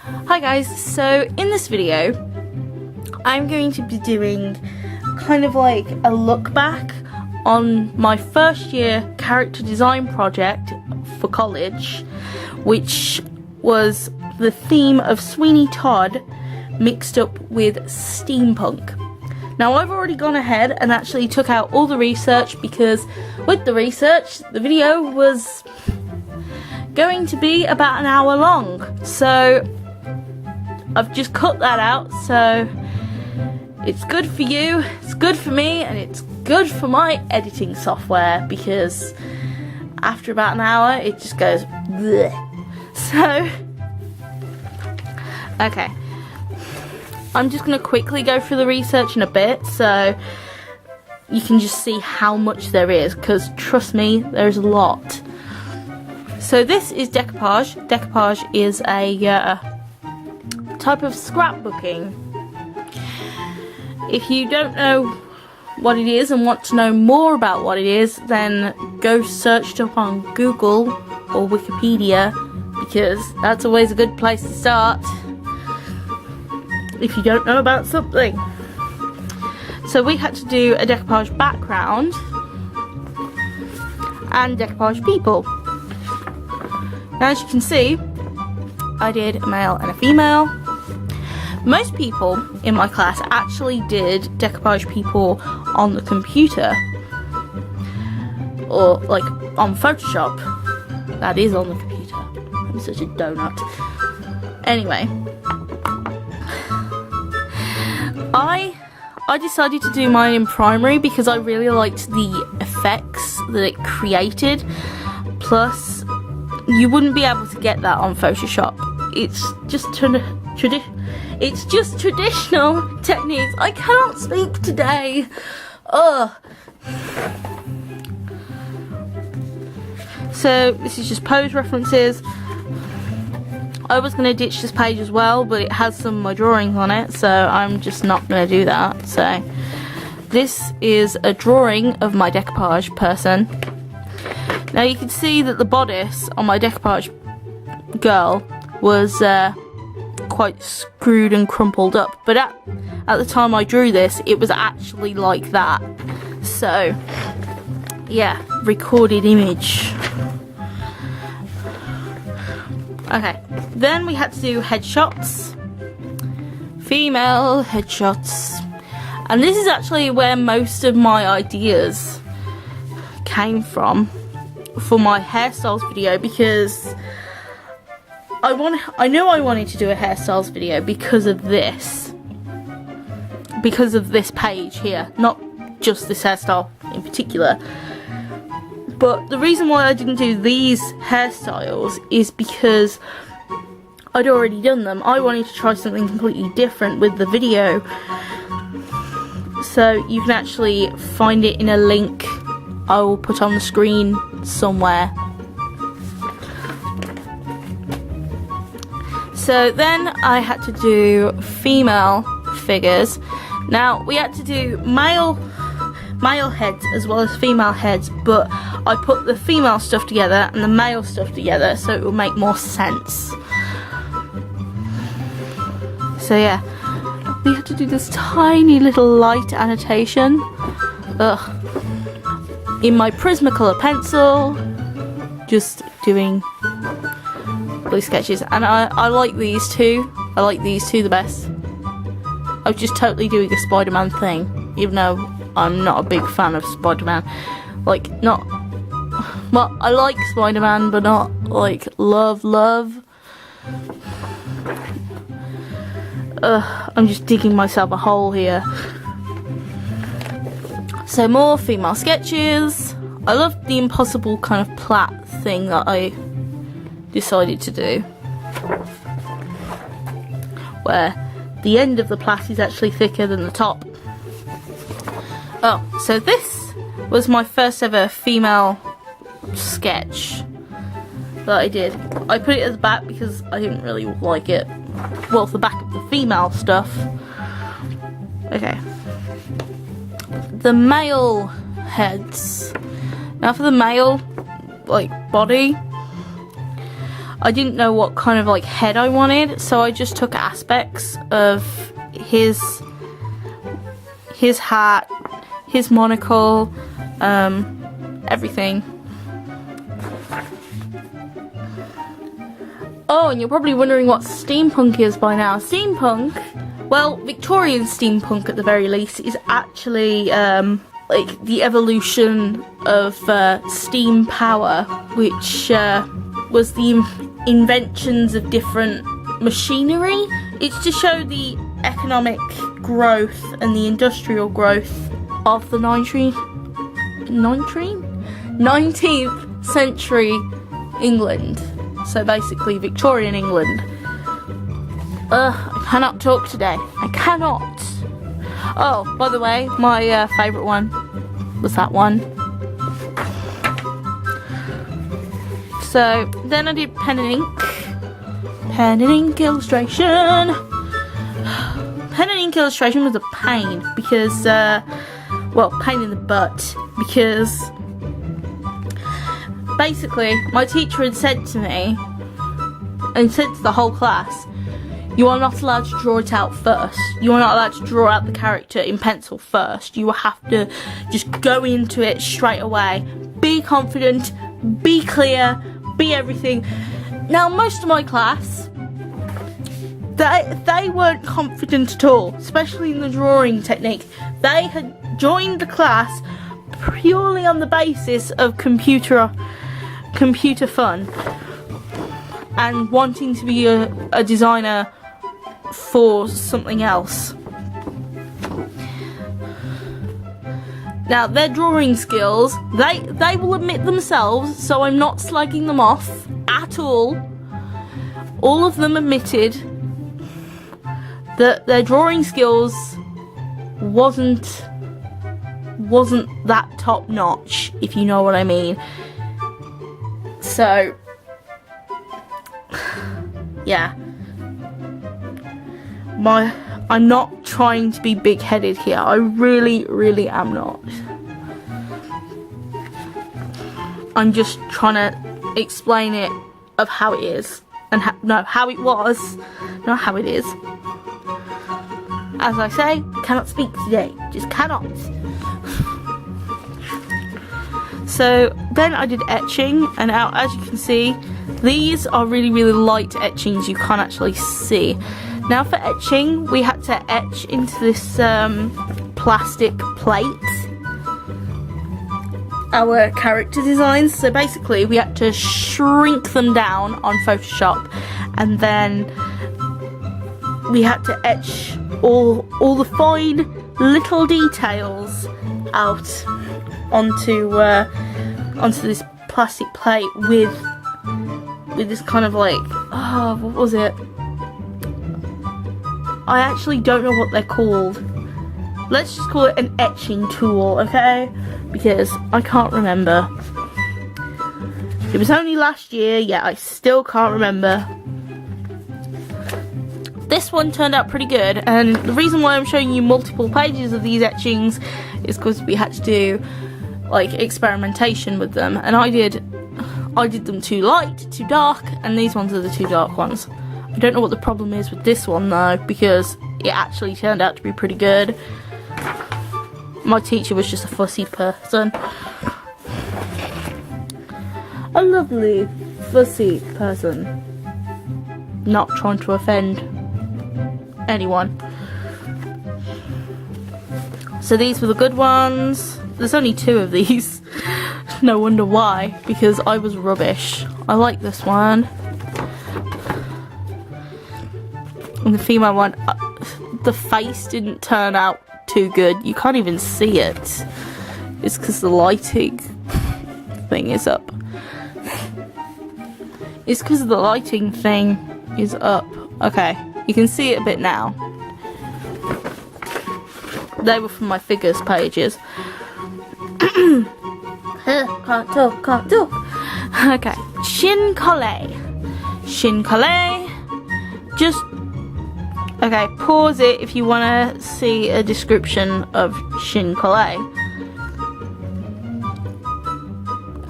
Hi guys, so in this video I'm going to be doing kind of like a look back on my first year character design project for college, which was the theme of Sweeney Todd mixed up with steampunk. Now I've already gone ahead and actually took out all the research, because with the research the video was going to be about an hour long, so I've just cut that out. So it's good for you, it's good for me, and it's good for my editing software, because after about an hour it just goes bleh. So okay, I'm just going to quickly go through the research in a bit so you can just see how much there is, because trust me, there's a lot. So this is decoupage. Decoupage is a type of scrapbooking. If you don't know what it is and want to know more about what it is, then go search it up on Google or Wikipedia, because that's always a good place to start if you don't know about something. So we had to do a decoupage background and decoupage people. Now, as you can see, I did a male and a female. Most people in my class actually did decoupage people on the computer, or like on Photoshop. That is on the computer. I'm such a donut. Anyway, I decided to do mine in primary because I really liked the effects that it created. Plus, you wouldn't be able to get that on Photoshop. It's just traditional techniques. I cannot speak today. Ugh. So this is just pose references. I was going to ditch this page as well, but it has some of my drawings on it, so I'm just not going to do that. So this is a drawing of my decoupage person. Now you can see that the bodice on my decoupage girl was quite screwed and crumpled up, but at the time I drew this, it was actually like that. So yeah, recorded image. Okay, then we had to do headshots, female headshots, and this is actually where most of my ideas came from for my hairstyles video, because I knew I wanted to do a hairstyles video because of this page here, not just this hairstyle in particular. But the reason why I didn't do these hairstyles is because I'd already done them. I wanted to try something completely different with the video. So you can actually find it in a link I will put on the screen somewhere. So then I had to do female figures. Now we had to do male heads as well as female heads, but I put the female stuff together and the male stuff together so it will make more sense. So yeah, we had to do this tiny little light annotation. Ugh. In my Prismacolor pencil, just doing blue sketches, and I like these two. I like these two the best. I was just totally doing a Spider-Man thing, even though I'm not a big fan of Spider-Man. Like, not, well, I like Spider-Man, but not like love. I'm just digging myself a hole here. So more female sketches. I love the impossible kind of plait thing that I decided to do, where the end of the plait is actually thicker than the top. Oh, so this was my first ever female sketch that I did. I put it at the back because I didn't really like it. Well, the back of the female stuff. Okay. The male heads. Now for the male, like, body, I didn't know what kind of like head I wanted, so I just took aspects of his hat, his monocle, everything. Oh, and you're probably wondering what steampunk is by now. Steampunk, well, Victorian steampunk at the very least, is actually like the evolution of steam power, which was the inventions of different machinery. It's to show the economic growth and the industrial growth of the 19th century England. So basically Victorian England. I cannot talk today. I cannot. Oh, by the way, my favourite one was that one. So then I did pen and ink. Pen and ink illustration. Pen and ink illustration was a pain because, well, pain in the butt, because basically my teacher had said to me, and said to the whole class, you are not allowed to draw it out first. You are not allowed to draw out the character in pencil first. You will have to just go into it straight away. Be confident, be clear, be everything. Now, most of my class, they weren't confident at all, especially in the drawing technique. They had joined the class purely on the basis of computer fun and wanting to be a designer for something else. Now, their drawing skills, they will admit themselves, so I'm not slagging them off at all. All of them admitted that their drawing skills wasn't that top notch, if you know what I mean. So yeah, I'm not trying to be big-headed here. I really, really am not. I'm just trying to explain it of how it is, and how it was, not how it is. As I say, cannot speak today. Just cannot. So then I did etching, and now as you can see, these are really, really light etchings you can't actually see. Now for etching, we had to etch into this plastic plate our character designs. So basically we had to shrink them down on Photoshop, and then we had to etch all the fine little details out onto this plastic plate with this kind of like, what was it? I actually don't know what they're called. Let's just call it an etching tool, okay? Because I can't remember. It was only last year, yet I still can't remember. This one turned out pretty good, and the reason why I'm showing you multiple pages of these etchings is because we had to do like experimentation with them, and I did them too light, too dark, and these ones are the two dark ones. I don't know what the problem is with this one though, because it actually turned out to be pretty good. My teacher was just a fussy person. A lovely, fussy person. Not trying to offend anyone. So these were the good ones. There's only 2 of these. No wonder why, because I was rubbish. I like this one. And the female one, the face didn't turn out too good. You can't even see it. It's because the lighting thing is up. It's because the lighting thing is up. Okay, you can see it a bit now. They were from my figures pages. Can't talk. Okay, shin collet. Just, okay, pause it if you want to see a description of shin collet.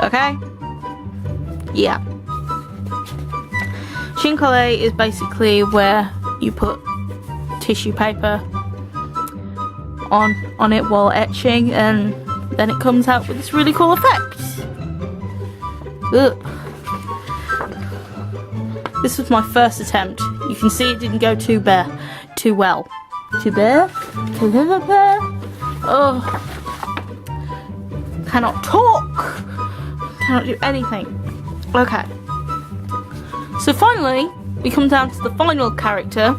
Okay? Yeah. Chincolle is basically where you put tissue paper on it while etching, and then it comes out with this really cool effect. Ugh. This was my first attempt. You can see it didn't go too well. Oh, cannot talk. Cannot do anything. Okay. So finally, we come down to the final character.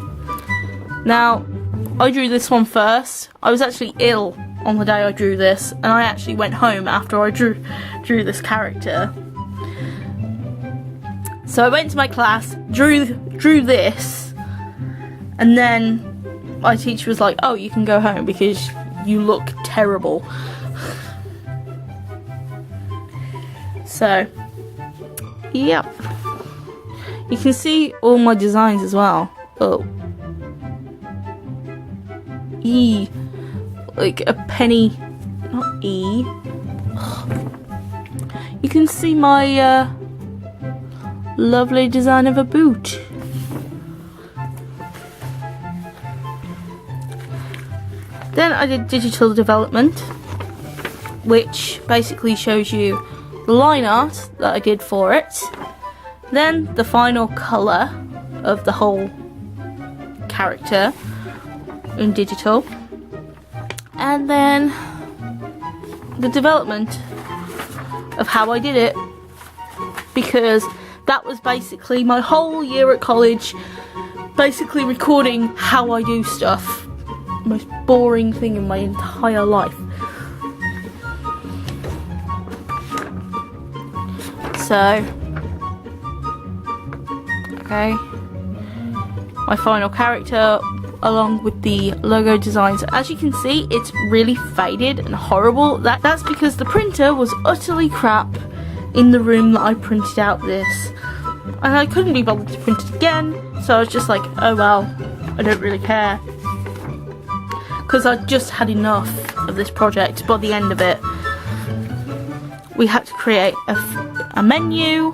Now, I drew this one first. I was actually ill on the day I drew this, and I actually went home after I drew this character. So I went to my class, drew this, and then my teacher was like, "Oh, you can go home because you look terrible." So, yep. You can see all my designs as well. Oh. E. Like a penny. Not E. You can see my lovely design of a boot. Then I did digital development, which basically shows you the line art that I did for it. Then the final colour of the whole character in digital. And then the development of how I did it, because that was basically my whole year at college, basically recording how I do stuff. Most boring thing in my entire life. So, okay, my final character along with the logo designs. As you can see, it's really faded and horrible. That's because the printer was utterly crap in the room that I printed out this, and I couldn't be bothered to print it again, so I was just like, oh well, I don't really care, because I just had enough of this project. By the end of it, we had to create a menu,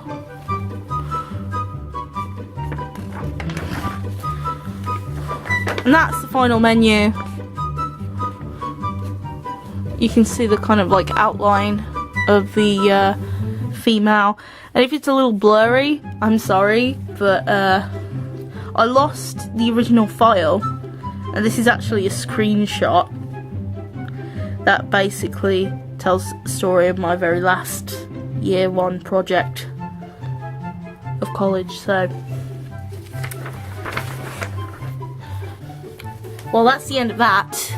and that's the final menu. You can see the kind of like outline of the female, and if it's a little blurry, I'm sorry, but I lost the original file, and this is actually a screenshot that basically tells the story of my very last year one project of college. So, well, that's the end of that.